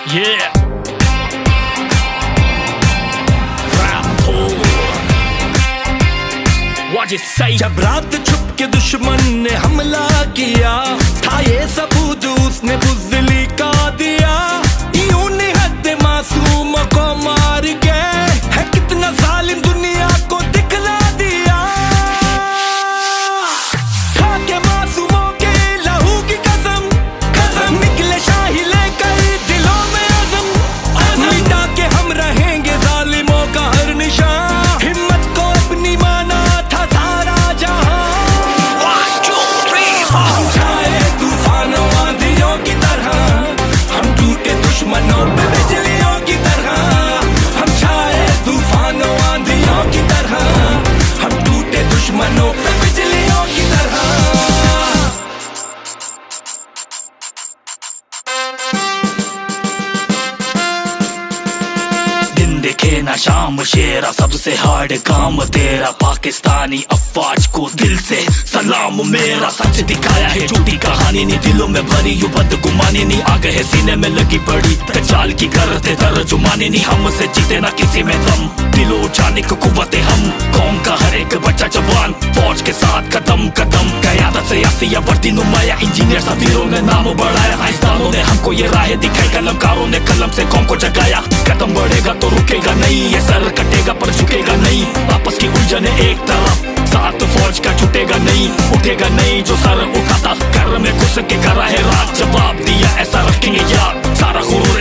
Yeah. What you say? जब रात छुप के दुश्मन ने हमला किया था, ये सबूत उसने बुज़दिली का दिया। यूं निहत्ते मासूमों को मार के है कितना जालिम दुनिया को दिखला दिया। खा के मासूमों के लहू की कसम, कसम निकले शाही लेकर दिलों में अज़म, मिटा के हम रहेंगे जालिमों का हर निशान। हिम्मत को अपनी माना था सारा जहां। 1, 2, 3, 4. हम छाए तूफानों आंधियों की तरह, हम टूटे दुश्मनों पे बिजलियों की तरह। हम छाए तूफानों आंधियों की तरह, हम टूटे दुश्मनों पे बिजलियों की तरह। दिन दिखे ना शाम शेरा, सबसे हार्ड काम तेरा। पाकिस्तानी अफवाज को दिल से सलाम मेरा। सच दिखाया है झूठी कहानी नहीं, दिलों में भरी यू बदगुमानी नहीं। आ गए सीने में लगी पड़ी तचाल की करते तर्जुमानी नहीं। हमसे जीते ना किसी में दम, दिलों उठाने को कुव्वते हम। कौम का हर एक बच्चा जवान, फौज के साथ कदम कदम। क़यादत से यासिया वर्दी नुमाया, इंजीनियर सफीरों ने नाम बढ़ाया। साइंसदानों ने हमको ये राह दिखाई, कलमकारों ने कलम से कौम को जगाया। कदम बढ़ेगा तो रुकेगा नहीं, ये सर कटेगा पर झुकेगा नहीं। आपस की उलझने एक तरफ, साथ फौज का छूटेगा नहीं। उठेगा नहीं जो सर उठाता, घर में घुस के करा है रात। जवाब दिया ऐसा रखेंगे याद, सारा गुरूर